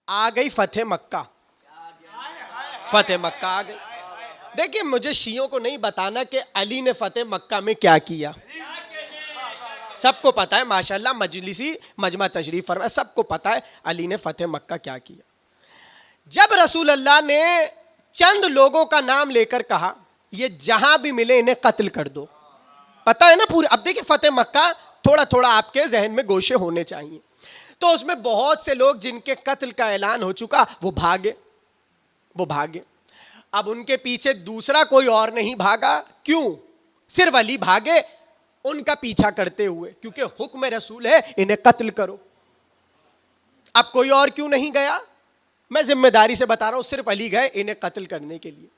आ गई फतेह मक्का, फतेह मक्का आ गई। देखिए मुझे शियों को नहीं बताना कि अली ने फतेह मक्का में क्या किया, सबको पता है माशाल्लाह, मजलिसी मजमा तशरीफ फरमा, सबको पता है अली ने फतेह मक्का क्या किया। जब रसूल अल्लाह ने चंद लोगों का नाम लेकर कहा ये जहां भी मिले इन्हें कत्ल कर दो, पता है ना पूरे। अब देखिए फतेह मक्का थोड़ा थोड़ा आपके जहन में गोशे होने चाहिए। तो उसमें बहुत से लोग जिनके कत्ल का ऐलान हो चुका वो भागे। अब उनके पीछे दूसरा कोई और नहीं भागा, क्यों? सिर्फ अली भागे उनका पीछा करते हुए, क्योंकि हुक्म रसूल है इन्हें कत्ल करो। अब कोई और क्यों नहीं गया? मैं जिम्मेदारी से बता रहा हूं, सिर्फ अली गए इन्हें कत्ल करने के लिए।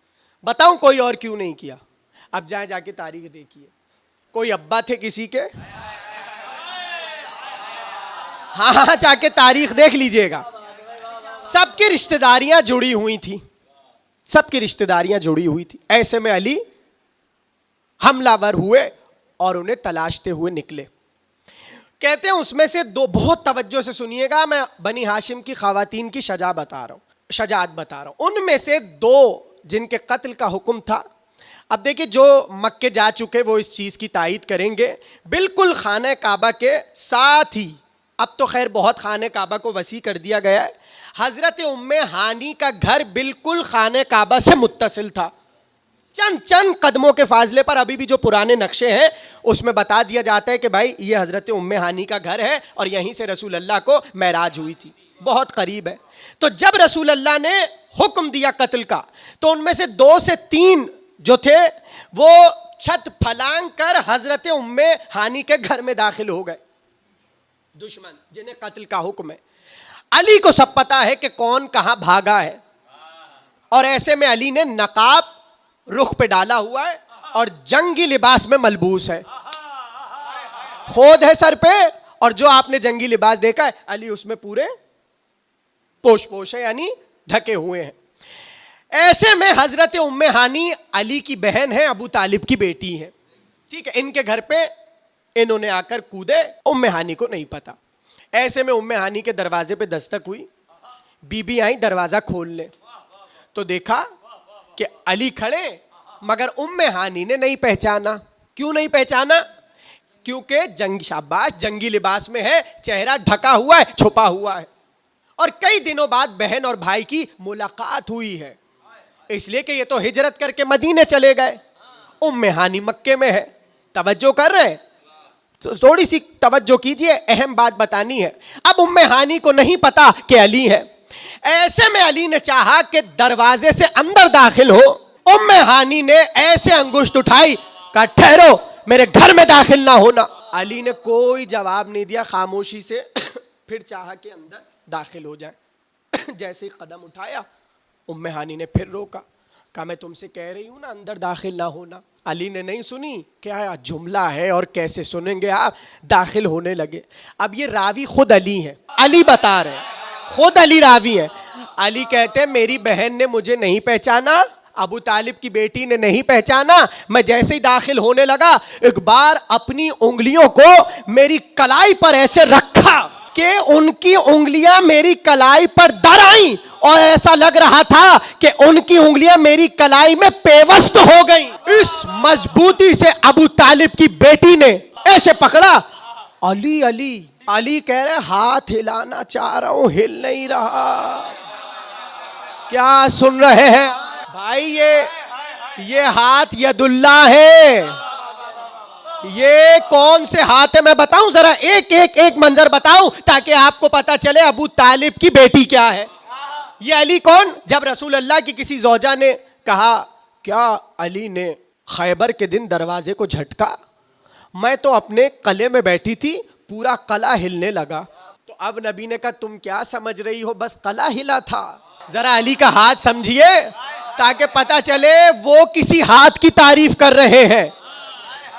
बताऊं कोई और क्यों नहीं किया? अब जाके तारीख देखिए, कोई अब्बा थे किसी के? हाँ जाके तारीख देख लीजिएगा, सबकी रिश्तेदारियां जुड़ी हुई थी, सबकी रिश्तेदारियां जुड़ी हुई थी। ऐसे में अली हमलावर हुए और उन्हें तलाशते हुए निकले। कहते हैं उसमें से दो, बहुत तवज्जो से सुनिएगा, मैं बनी हाशिम की खवातीन की शजात बता रहा हूं। उनमें से दो जिनके कत्ल का हुक्म था। अब देखिए जो मक्के जा चुके वो इस चीज की तायीद करेंगे, बिल्कुल खाने काबा के साथ ही, अब तो खैर बहुत खाने काबा को वसी कर दिया गया है, हजरत उम्मे हानी का घर बिल्कुल खाने काबा से मुत्तसिल था। चंद कदमों के फासले पर अभी भी जो पुराने नक्शे हैं उसमें बता दिया जाता है कि भाई ये हजरत उम्मे हानी का घर है और यहीं से रसूल अल्लाह को मेराज हुई थी, बहुत करीब है। तो जब रसूल अल्लाह ने हुक्म दिया कत्ल का, तो उनमें से 2 से 3 जो थे वो छत फलांग कर हजरत उम्मे हानी के घर में दाखिल हो गए। दुश्मन जिन्हें कत्ल का हुक्म है, अली को सब पता है कि कौन कहां भागा है, और ऐसे में अली ने नकाब रुख पे डाला हुआ है और जंगी लिबास में मलबूस है, खोद है सर पे, और जो आपने जंगी लिबास देखा है अली उसमें पूरे पोश है, यानी ढके हुए हैं। ऐसे में हजरत उम्मे हानी अली की बहन है, अबू तालिब की बेटी है, ठीक है। इनके घर पे इन्होंने आकर कूदे, उम्मे हानी को नहीं पता। ऐसे में उम्मे हानी के दरवाजे पे दस्तक हुई, बीबी आई दरवाजा खोलने, तो देखा कि अली खड़े, मगर उम्मे हानी ने नहीं पहचाना। क्यों नहीं पहचाना? क्योंकि जंगी लिबास में है, चेहरा ढका हुआ है, छुपा हुआ है, और कई दिनों बाद बहन और भाई की मुलाकात हुई है, इसलिए कि ये तो हिजरत करके मदीने चले गए, उम्मे हानी मक्के में है। तवज्जो कर रहे हैं? थोड़ी सी तवज्जो कीजिए, अहम बात बतानी है। अब उम्मे हानी को नहीं पता कि अली है। ऐसे में अली ने चाहा कि दरवाजे से अंदर दाखिल हो, उम्मे हानी ने ऐसे अंगुष्ठ उठाई, कहा ठहरो, मेरे घर में दाखिल ना होना। अली ने कोई जवाब नहीं दिया, खामोशी से फिर चाहा कि अंदर दाखिल हो जाए। जैसे ही कदम उठाया, उम्मे हानी ने फिर रोका, कहा मैं तुमसे कह रही हूं ना अंदर दाखिल ना होना। अली ने नहीं सुनी, क्या जुमला है और कैसे सुनेंगे आप। दाखिल होने लगे। अब ये रावी खुद अली है, अली बता रहे हैं, खुद अली रावी है। अली कहते हैं मेरी बहन ने मुझे नहीं पहचाना, अबू तालिब की बेटी ने नहीं पहचाना। मैं जैसे ही दाखिल होने लगा, एक बार अपनी उंगलियों को मेरी कलाई पर ऐसे रखा कि उनकी उंगलियां मेरी कलाई पर दर आई, और ऐसा लग रहा था कि उनकी उंगलियां मेरी कलाई में पेवस्त हो गई। इस मजबूती से अबू तालिब की बेटी ने ऐसे पकड़ा। अली अली अली कह रहे हाथ हिलाना चाह रहा हूं, हिल नहीं रहा। क्या सुन रहे हैं भाई? ये हाथ यदुल्ला है। ये कौन से हाथ है मैं बताऊं? जरा एक मंजर बताऊं ताकि आपको पता चले अबू तालिब की बेटी क्या है। ये अली कौन? जब रसूल अल्लाह की किसी ज़ौजा ने कहा क्या अली ने खैबर के दिन दरवाजे को झटका, मैं तो अपने कले में बैठी थी, पूरा कला हिलने लगा। तो अब नबी ने कहा तुम क्या समझ रही हो, बस कला हिला था। जरा अली का हाथ समझिए ताकि पता चले वो किसी हाथ की तारीफ कर रहे हैं।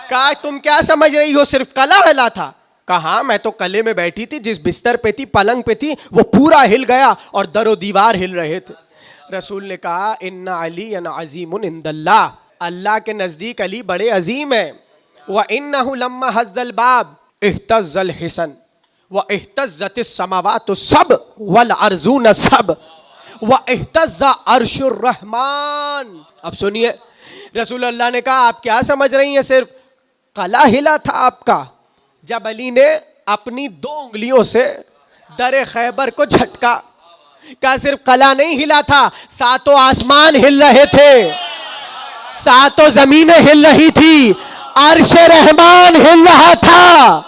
कहा तुम क्या समझ रही हो, सिर्फ कला हिला था? कहा मैं तो कले में बैठी थी, जिस बिस्तर पे थी, पलंग पे थी, वो पूरा हिल गया और दरो दीवार हिल रहे थे। रसूल ने कहा इन्ना अली अज़ीमुन इंदल्लाह, अल्लाह के नजदीक अली बड़े अजीम है। व इन्नहु लम्मा हज़्ज़ल बाब इह्तज़्ज़ल हिसन, व इह्तज़्ज़तिस समावातु सब वल अर्ज़ून सब व इह्तज़्ज़ा अर्शुर रहमान। अब सुनिए, रसूल अल्लाह ने कहा आप क्या समझ रही हैं सिर्फ कला हिला था आपका? जब अली ने अपनी 2 उंगलियों से दरे खैबर को झटका, क्या सिर्फ कला नहीं हिला था, 7 आसमान हिल रहे थे, 7 जमीनें हिल रही थी, अर्श रहमान हिल रहा था,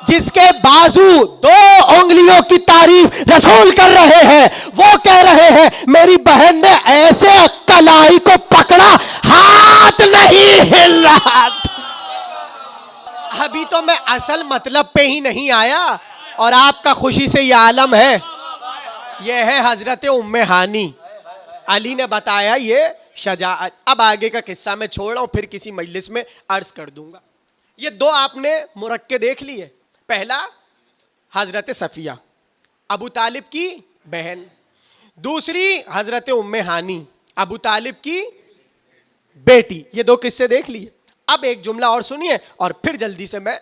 जिसके बाजू 2 उंगलियों की तारीफ रसूल कर रहे हैं। वो कह रहे हैं मेरी बहन ने ऐसे कलाई को पकड़ा, हाथ नहीं हिल रहा था। अभी तो मैं असल मतलब पे ही नहीं आया और आपका खुशी से ये आलम है। ये है हजरत उम्मे हानी। अली ने बताया ये शजाअत। अब आगे का किस्सा मैं छोड़ रहा हूं, फिर किसी मजलिस में अर्ज कर दूंगा। ये 2 आपने मुरक्के देख लिए। पहला हजरत सफिया, अबू तालिब की बहन। दूसरी हजरत उम्मे हानी, अबू तालिब की बेटी। ये 2 किस्से देख लिए। अब एक जुमला और सुनिए और फिर जल्दी से मैं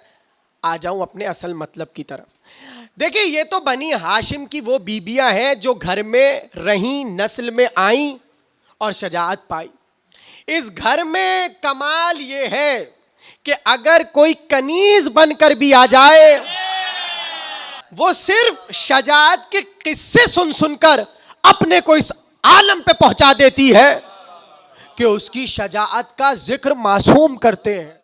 आ जाऊं अपने असल मतलब की तरफ। देखिए, ये तो बनी हाशिम की वो बीबियां हैं जो घर में रहीं, नस्ल में आईं और शजाअत पाई। इस घर में कमाल ये है कि अगर कोई कनीज बनकर भी आ जाए, वो सिर्फ शजाअत के किस्से सुन सुनकर अपने को इस आलम पे पहुंचा देती है कि उसकी शजाअत का जिक्र मासूम करते हैं।